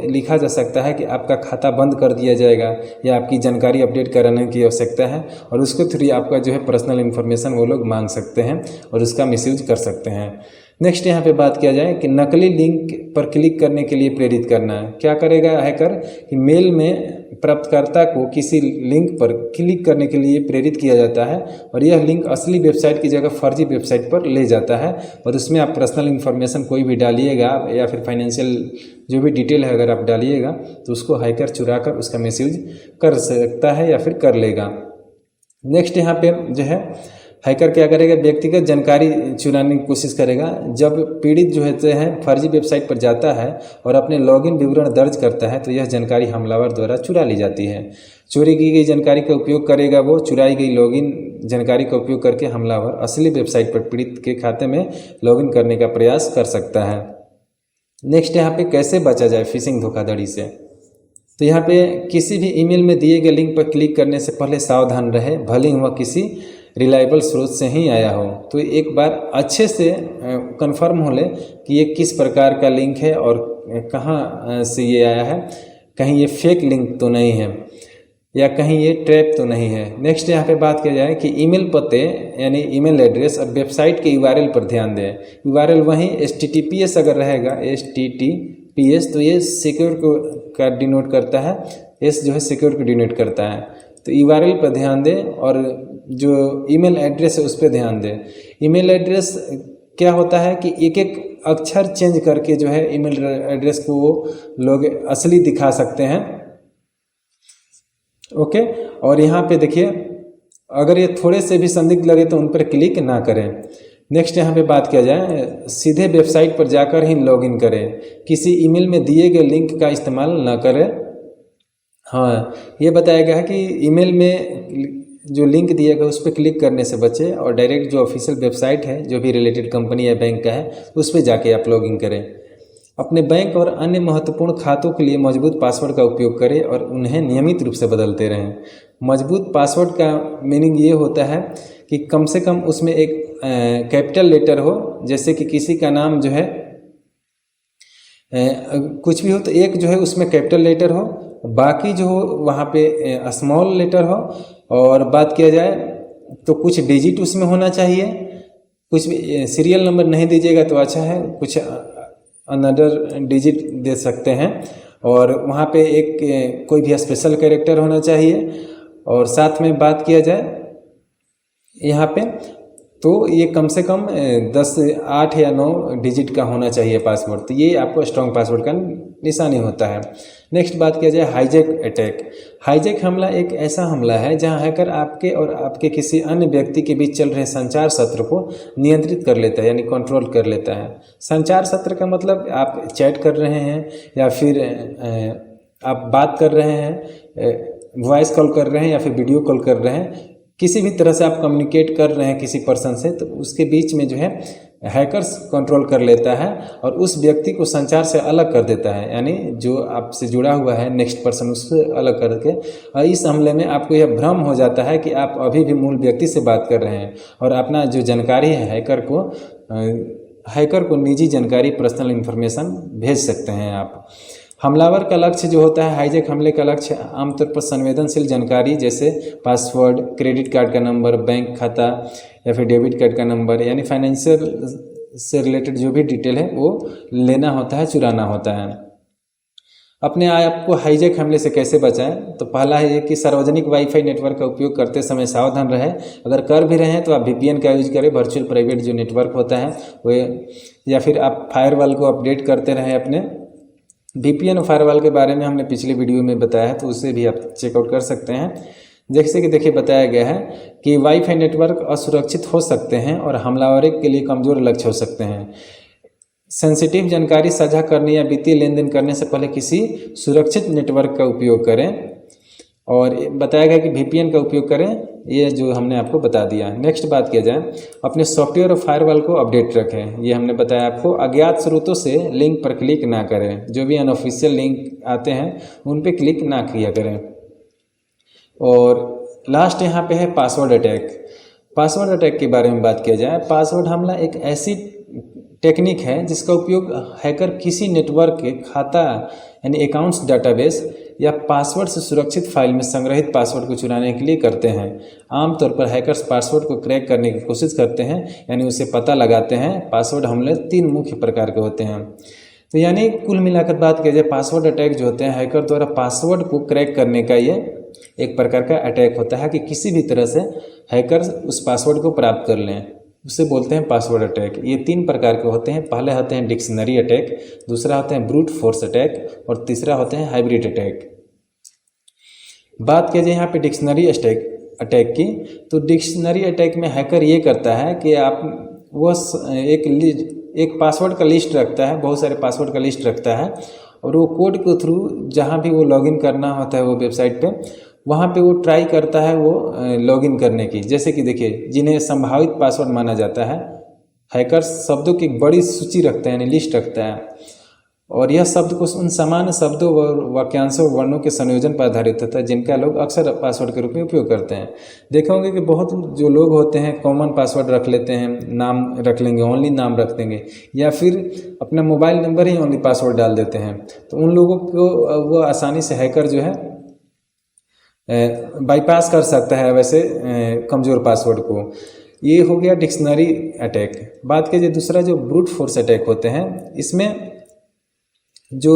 लिखा जा सकता है कि आपका खाता बंद कर दिया जाएगा या आपकी जानकारी अपडेट कराने की आवश्यकता है और उसके थ्रू आपका जो है पर्सनल इन्फॉर्मेशन वो लोग मांग सकते हैं और उसका मिसयूज कर सकते हैं। नेक्स्ट यहाँ पे बात किया जाए कि नकली लिंक पर क्लिक करने के लिए प्रेरित करना है। क्या करेगा हैकर कि मेल में प्राप्तकर्ता को किसी लिंक पर क्लिक करने के लिए प्रेरित किया जाता है और यह लिंक असली वेबसाइट की जगह फर्जी वेबसाइट पर ले जाता है और उसमें आप पर्सनल इन्फॉर्मेशन कोई भी डालिएगा या फिर फाइनेंशियल जो भी डिटेल है अगर आप डालिएगा तो उसको हैकर चुरा कर उसका मिसयूज कर सकता है या फिर कर लेगा। नेक्स्ट यहाँ पे जो है हैकर क्या करेगा, व्यक्तिगत जानकारी चुराने की कोशिश करेगा। जब पीड़ित जो है फर्जी वेबसाइट पर जाता है और अपने लॉगिन विवरण दर्ज करता है तो यह जानकारी हमलावर द्वारा चुरा ली जाती है। चोरी की गई जानकारी का उपयोग करेगा वो चुराई गई लॉगिन जानकारी का उपयोग करके हमलावर असली वेबसाइट पर पीड़ित के खाते में लॉगिन करने का प्रयास कर सकता है। नेक्स्ट यहाँ पे कैसे बचा जाए फिशिंग धोखाधड़ी से, तो यहाँ पे किसी भी ईमेल में दिए गए लिंक पर क्लिक करने से पहले सावधान रहे, भले ही वह किसी रिलायबल स्रोत से ही आया हो। तो एक बार अच्छे से कंफर्म हो ले कि ये किस प्रकार का लिंक है और कहाँ से ये आया है, कहीं ये फेक लिंक तो नहीं है। या कहीं ये ट्रैप तो नहीं है। नेक्स्ट यहाँ पे बात किया जाए कि ईमेल पते यानी ईमेल एड्रेस और वेबसाइट के यूआरएल पर ध्यान दें। यूआरएल वहीं HTTPS अगर रहेगा HTTPS तो ये सिक्योर को का डिनोट करता है, एस जो है सिक्योर को डिनोट करता है। तो यूआरएल पर ध्यान दें और जो ईमेल एड्रेस है उस पर ध्यान दें। ईमेल एड्रेस क्या होता है कि एक एक अक्षर चेंज करके जो है ईमेल एड्रेस को लोग असली दिखा सकते हैं। ओके, और यहाँ पे देखिए अगर ये थोड़े से भी संदिग्ध लगे तो उन पर क्लिक ना करें। नेक्स्ट यहाँ पे बात किया जाए, सीधे वेबसाइट पर जाकर ही लॉगिन करें, किसी ईमेल में दिए गए लिंक का इस्तेमाल ना करें। हाँ, ये बताया गया है कि ईमेल में जो लिंक दिया गया उस पर क्लिक करने से बचें और डायरेक्ट जो ऑफिशियल वेबसाइट है जो भी रिलेटेड कंपनी या बैंक का है उस पर जाके आप लॉगिन करें। अपने बैंक और अन्य महत्वपूर्ण खातों के लिए मजबूत पासवर्ड का उपयोग करें और उन्हें नियमित रूप से बदलते रहें। मजबूत पासवर्ड का मीनिंग ये होता है कि कम से कम उसमें एक कैपिटल लेटर हो, जैसे कि किसी का नाम जो है कुछ भी हो तो एक जो है उसमें कैपिटल लेटर हो, बाकी जो हो वहाँ पे स्मॉल लेटर हो। और बात किया जाए तो कुछ डिजिट उसमें होना चाहिए, कुछ भी सीरियल नंबर नहीं दीजिएगा तो अच्छा है, कुछ अनदर डिजिट दे सकते हैं। और वहाँ पे एक कोई भी स्पेशल कैरेक्टर होना चाहिए। और साथ में बात किया जाए यहाँ पे तो ये कम से कम 10, 8 या 9 डिजिट का होना चाहिए पासवर्ड। तो ये आपको स्ट्रॉन्ग पासवर्ड का निशानी होता है। नेक्स्ट बात किया जाए हाईजैक अटैक। हाईजैक हमला एक ऐसा हमला है जहां हैकर आपके और आपके किसी अन्य व्यक्ति के बीच चल रहे संचार सत्र को नियंत्रित कर लेता है यानी कंट्रोल कर लेता है। संचार सत्र का मतलब आप चैट कर रहे हैं या फिर आप बात कर रहे हैं, वॉइस कॉल कर रहे हैं या फिर वीडियो कॉल कर रहे हैं, किसी भी तरह से आप कम्युनिकेट कर रहे हैं किसी पर्सन से, तो उसके बीच में जो है हैकर्स कंट्रोल कर लेता है और उस व्यक्ति को संचार से अलग कर देता है, यानी जो आपसे जुड़ा हुआ है नेक्स्ट पर्सन उससे अलग करके। और इस हमले में आपको यह भ्रम हो जाता है कि आप अभी भी मूल व्यक्ति से बात कर रहे हैं और अपना जो जानकारी है हैकर को निजी जानकारी, पर्सनल इन्फॉर्मेशन भेज सकते हैं आप। हमलावर का लक्ष्य जो होता है, हाईजैक हमले का लक्ष्य आमतौर पर संवेदनशील जानकारी जैसे पासवर्ड, क्रेडिट कार्ड का नंबर, बैंक खाता या फिर डेबिट कार्ड का नंबर यानी फाइनेंशियल से रिलेटेड जो भी डिटेल है वो लेना होता है, चुराना होता है। अपने आप को हाईजैक हमले से कैसे बचाएं? तो पहला है ये कि सार्वजनिक वाईफाई नेटवर्क का उपयोग करते समय सावधान रहें। अगर कर भी रहे हैं तो आप VPN का यूज करें, वर्चुअल प्राइवेट जो नेटवर्क होता है वो, या फिर आप फायरवॉल को अपडेट करते रहें अपने। VPN और फायरवॉल के बारे में हमने पिछले वीडियो में बताया है तो उसे भी आप चेकआउट कर सकते हैं। जैसे कि देखिए बताया गया है कि वाईफाई नेटवर्क असुरक्षित हो सकते हैं और हमलावरी के लिए कमज़ोर लक्ष्य हो सकते हैं। सेंसिटिव जानकारी साझा करने या वित्तीय लेन देन करने से पहले किसी सुरक्षित नेटवर्क का उपयोग करें और बताया गया कि VPN का उपयोग करें, ये जो हमने आपको बता दिया। नेक्स्ट बात किया जाए, अपने सॉफ्टवेयर और फायरवॉल को अपडेट रखें। ये हमने बताया आपको। अज्ञात स्रोतों से लिंक पर क्लिक ना करें, जो भी अनऑफिशियल लिंक आते हैं उन पे क्लिक ना किया करें। और लास्ट यहाँ पे है पासवर्ड अटैक। पासवर्ड अटैक के बारे में बात किया जाए, पासवर्ड हमला एक ऐसी टेक्निक है जिसका उपयोग हैकर किसी नेटवर्क के खाता यानी अकाउंट्स, डाटाबेस या पासवर्ड से सुरक्षित फाइल में संग्रहित पासवर्ड को चुराने के लिए करते हैं। आमतौर पर हैकर्स पासवर्ड को क्रैक करने की कोशिश करते हैं यानी उसे पता लगाते हैं। पासवर्ड हमले 3 मुख्य प्रकार के होते हैं। तो यानी कुल मिलाकर बात किया जाए, पासवर्ड अटैक जो होते हैं हैकर द्वारा पासवर्ड को क्रैक करने का ये एक प्रकार का अटैक होता है कि किसी भी तरह से हैकर्स उस पासवर्ड को प्राप्त कर लें, उसे बोलते हैं पासवर्ड अटैक। ये 3 प्रकार के होते हैं। पहले होते हैं डिक्शनरी अटैक, दूसरा होते हैं ब्रूट फोर्स अटैक और तीसरा होते हैं हाइब्रिड अटैक। बात किया जाए यहाँ पे डिक्शनरी अटैक की, तो डिक्शनरी अटैक में हैकर ये करता है कि आप वो एक पासवर्ड का लिस्ट रखता है, बहुत सारे पासवर्ड का लिस्ट रखता है और वो कोड के थ्रू जहाँ भी वो लॉगिन करना होता है वो वेबसाइट पे, वहाँ पे वो ट्राई करता है वो लॉगिन करने की। जैसे कि देखिए, जिन्हें संभावित पासवर्ड माना जाता है, हैकर्स शब्दों की एक बड़ी सूची रखता है यानी लिस्ट रखता है और यह शब्द को उन सामान्य शब्दों व वाक्यांशों और वर्णों के संयोजन पर आधारित होता है जिनका लोग अक्सर पासवर्ड के रूप में उपयोग करते हैं। देखे होंगे कि बहुत जो लोग होते हैं कॉमन पासवर्ड रख लेते हैं, नाम रख लेंगे, ओनली नाम रख देंगे या फिर अपना मोबाइल नंबर ही ओनली पासवर्ड डाल देते हैं। तो उन लोगों को वो आसानी से हैकर जो है बाईपास कर सकता है वैसे कमज़ोर पासवर्ड को। ये हो गया डिक्शनरी अटैक। बात कीजिए दूसरा जो ब्रूट फोर्स अटैक होते हैं, इसमें जो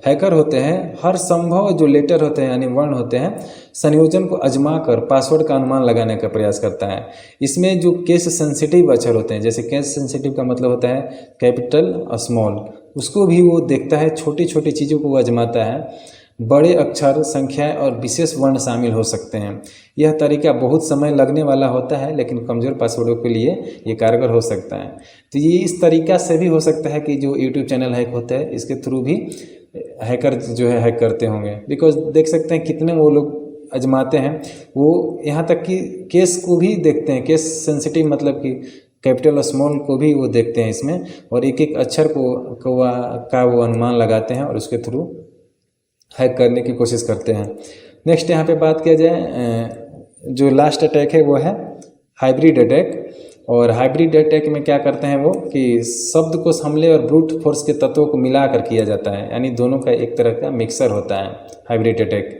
हैकर होते हैं हर संभव जो लेटर होते हैं यानी वर्ण होते हैं संयोजन को आजमा कर पासवर्ड का अनुमान लगाने का प्रयास करता है। इसमें जो केस सेंसिटिव अक्षर होते हैं, जैसे केस सेंसिटिव का मतलब होता है कैपिटल और स्मॉल, उसको भी वो देखता है, छोटी छोटी चीज़ों को वो आजमाता है। बड़े अक्षर, संख्याएं और विशेष वर्ण शामिल हो सकते हैं। यह तरीका बहुत समय लगने वाला होता है लेकिन कमज़ोर पासवर्डों के लिए ये कारगर हो सकता है। तो ये इस तरीका से भी हो सकता है कि जो यूट्यूब चैनल हैक होता है इसके थ्रू भी हैकर जो है हैक करते होंगे। बिकॉज देख सकते हैं कितने वो लोग आजमाते हैं, वो यहाँ तक कि केस को भी देखते हैं, केस सेंसिटिव मतलब कि कैपिटल और स्मॉल को भी वो देखते हैं इसमें, और एक एक अक्षर का वो अनुमान लगाते हैं और उसके थ्रू हैक करने की कोशिश करते हैं। नेक्स्ट यहाँ पे बात किया जाए जो लास्ट अटैक है वो है हाइब्रिड अटैक। और हाइब्रिड अटैक में क्या करते हैं वो कि शब्दकोश हमले और ब्रूट फोर्स के तत्वों को मिलाकर किया जाता है, यानी दोनों का एक तरह का मिक्सर होता है हाइब्रिड अटैक।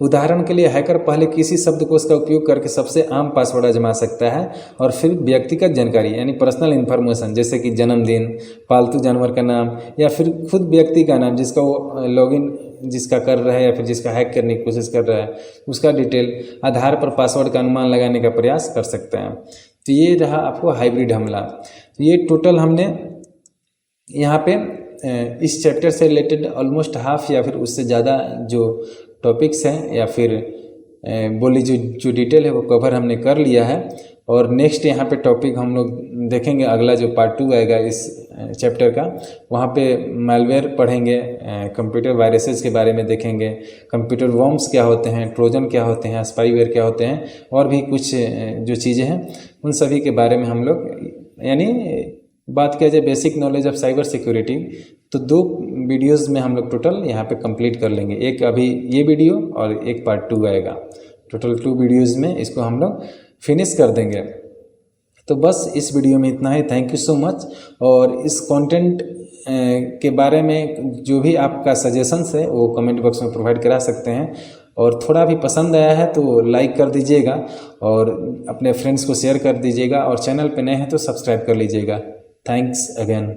उदाहरण के लिए हैकर पहले किसी शब्दकोश का उपयोग करके सबसे आम पासवर्ड आजमा सकता है और फिर व्यक्तिगत जानकारी यानी पर्सनल इन्फॉर्मेशन जैसे कि जन्मदिन, पालतू जानवर का नाम या फिर खुद व्यक्ति का नाम जिसका वो लॉगिन जिसका कर रहा है या फिर जिसका हैक करने की कोशिश कर रहा है उसका डिटेल आधार पर पासवर्ड का अनुमान लगाने का प्रयास कर सकते हैं। तो ये रहा आपको हाइब्रिड हमला। तो ये टोटल हमने यहाँ पे इस चैप्टर से रिलेटेड ऑलमोस्ट हाफ या फिर उससे ज़्यादा जो टॉपिक्स हैं या फिर बोली जो डिटेल है वो कवर हमने कर लिया है। और नेक्स्ट यहाँ पे टॉपिक हम लोग देखेंगे, अगला जो पार्ट 2 आएगा इस चैप्टर का, वहाँ पे मैलवेयर पढ़ेंगे, कंप्यूटर वायरसेस के बारे में देखेंगे, कंप्यूटर वर्म्स क्या होते हैं, ट्रोजन क्या होते हैं, स्पाईवेयर क्या होते हैं, और भी कुछ जो चीज़ें हैं उन सभी के बारे में हम लोग, यानी बात किया जाए basic knowledge of cyber security, तो 2 वीडियोस में हम लोग टोटल यहाँ पे कंप्लीट कर लेंगे। एक अभी ये वीडियो और एक पार्ट 2 आएगा, टोटल 2 वीडियोस में इसको हम लोग फिनिश कर देंगे। तो बस इस वीडियो में इतना ही। Thank you so much. और इस कंटेंट के बारे में जो भी आपका सजेशंस है वो कमेंट बॉक्स में प्रोवाइड करा सकते हैं। और थोड़ा भी पसंद आया है तो लाइक कर दीजिएगा और अपने फ्रेंड्स को शेयर कर दीजिएगा, और चैनल पे नए हैं तो सब्सक्राइब कर लीजिएगा। Thanks again.